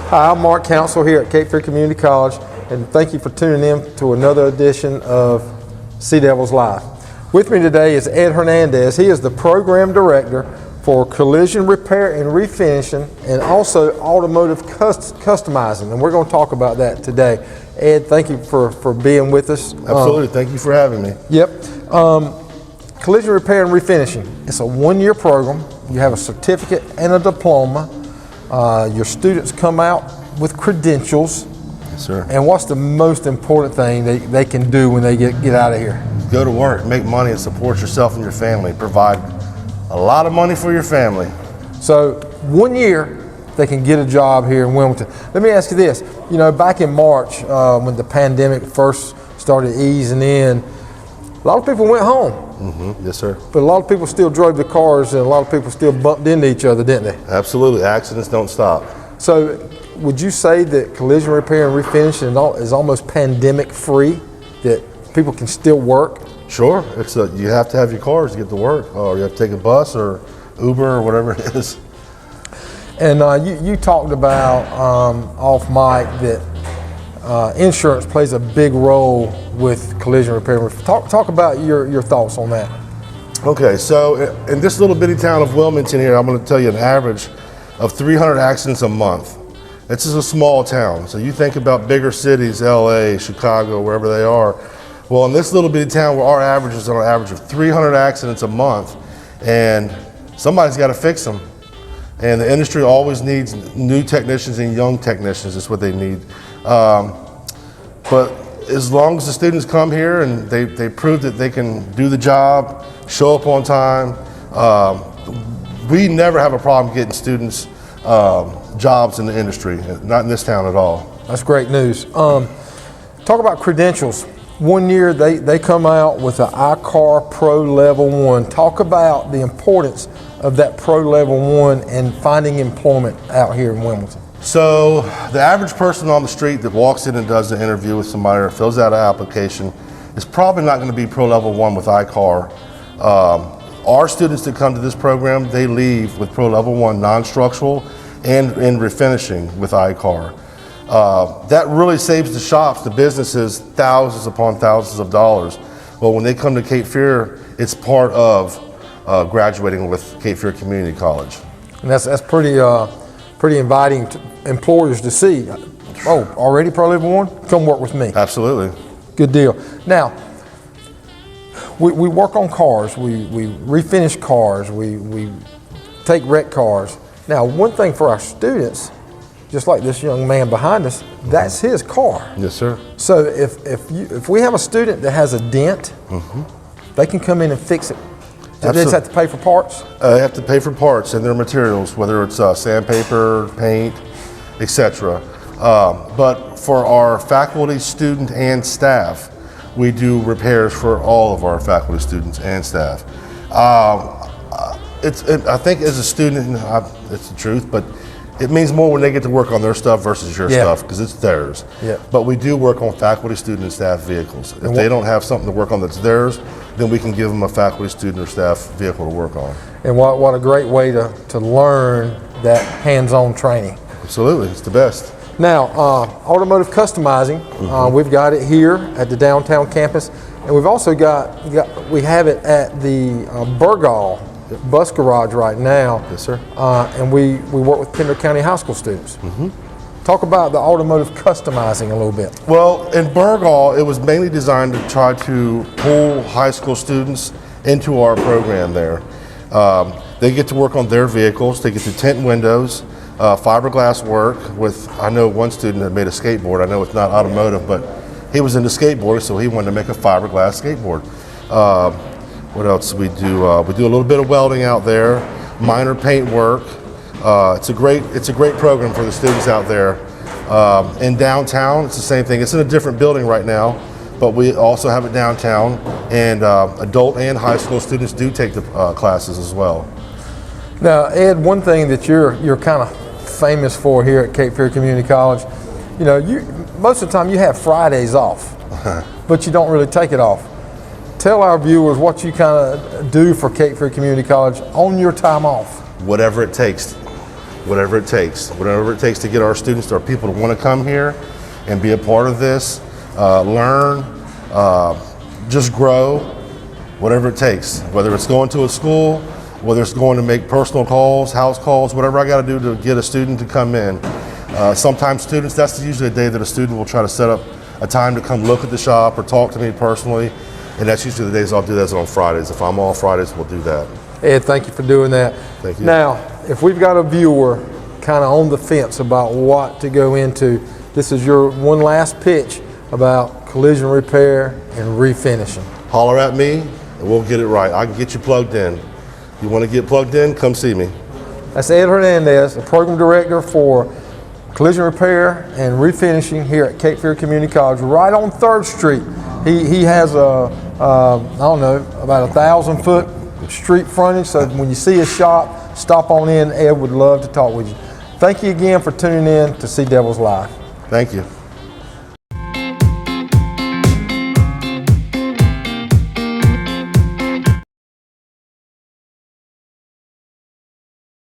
Hi, I'm Mark Council here at Cape Fear Community College, and thank you for tuning in to another edition of Sea Devils Live. With me today is Ed Hernandez. He is the Program Director for Collision Repair and Refinishing and also Automotive Customizing, and we're going to talk about that today. Ed, thank you for being with us. Absolutely, thank you for having me. Yep. Collision Repair and Refinishing. It's a one-year program. You have a certificate and a diploma. Your students come out with credentials. Yes, sir. And what's the most important thing they can do when they get out of here? Go to work, make money, and support yourself and your family. Provide a lot of money for your family. So 1 year, they can get a job here in Wilmington. Let me ask you this. You know, back in March, when the pandemic first started easing in, a lot of people went home. Mm-hmm. Yes, sir. But a lot of people still drove the cars, and a lot of people still bumped into each other, didn't they? Absolutely, accidents don't stop. So would you say that collision repair and refinishing is almost pandemic free, that people can still work? Sure, you have to have your cars to get to work, or you have to take a bus or Uber or whatever it is. And you talked about off mic that insurance plays a big role with collision repair. Talk about your thoughts on that. Okay, so in this little bitty town of Wilmington here, I'm going to tell you an average of 300 accidents a month. This is a small town, so you think about bigger cities, LA, Chicago, wherever they are. Well, in this little bitty town, where our average is on an average of 300 accidents a month, and somebody's got to fix them. And the industry always needs new technicians and young technicians. That's what they need. But as long as the students come here and they prove that they can do the job, show up on time, we never have a problem getting students jobs in the industry, not in this town at all. That's great news. Talk about credentials. 1 year they come out with an iCar Pro Level 1. Talk about the importance of that Pro Level 1 and finding employment out here in Wilmington. So the average person on the street that walks in and does an interview with somebody or fills out an application is probably not going to be Pro Level 1 with iCar. Our students that come to this program, they leave with Pro Level 1 non-structural and in refinishing with iCar. That really saves the shops, the businesses, thousands upon thousands of dollars. Well, when they come to Cape Fear, it's part of graduating with Cape Fear Community College. And that's pretty inviting to employers to see. Oh, already Pro Level 1? Come work with me. Absolutely. Good deal. Now, we work on cars, we refinish cars, we take wrecked cars. Now, one thing for our students, just like this young man behind us, that's his car. Yes, sir. So if we have a student that has a dent, they can come in and fix it. Do they just have to pay for parts? They have to pay for parts and their materials, whether it's sandpaper, paint, etc. But for our faculty, student, and staff, we do repairs for all of our faculty, students, and staff. I think as a student, it's the truth, but it means more when they get to work on their stuff versus your stuff, because it's theirs. Yeah. But we do work on faculty, student, and staff vehicles. If they don't have something to work on that's theirs, then we can give them a faculty, student, or staff vehicle to work on. And what a great way to learn that hands-on training. Absolutely, it's the best. Now, automotive customizing, we've got it here at the downtown campus, and we've also we have it at the Burgall bus garage right now. Yes, sir. And we work with Pender County High School students. Talk about the automotive customizing a little bit. Well, in Burgall, it was mainly designed to try to pull high school students into our program there. They get to work on their vehicles. They get to tint windows, fiberglass work with, I know one student that made a skateboard. I know it's not automotive, but he was into skateboarding, so he wanted to make a fiberglass skateboard. What else do we do? We do a little bit of welding out there, minor paint work. It's a great program for the students out there. In downtown, it's the same thing. It's in a different building right now, but we also have it downtown, and adult and high school students do take the classes as well. Now, Ed, one thing that you're kind of famous for here at Cape Fear Community College, you know, most of the time you have Fridays off, but you don't really take it off. Tell our viewers what you kind of do for Cape Fear Community College on your time off. Whatever it takes. whatever it takes. Whatever it takes to get our students, our people to want to come here and be a part of this, learn, just grow, whatever it takes. Whether it's going to a school, whether it's going to make personal calls, house calls, whatever I got to do to get a student to come in. Sometimes students, that's usually a day that a student will try to set up a time to come look at the shop or talk to me personally. And that's usually the days I'll do that on Fridays. If I'm off Fridays, we'll do that. Ed, thank you for doing that. Thank you. Now, if we've got a viewer kind of on the fence about what to go into, this is your one last pitch about collision repair and refinishing. Holler at me and we'll get it right. I can get you plugged in. You want to get plugged in, come see me. That's Ed Hernandez, the program director for collision repair and refinishing here at Cape Fear Community College, right on 3rd Street. He has I don't know, about 1,000-foot street frontage, so when you see his shop, stop on in. Ed would love to talk with you. Thank you again for tuning in to Sea Devils Live. Thank you.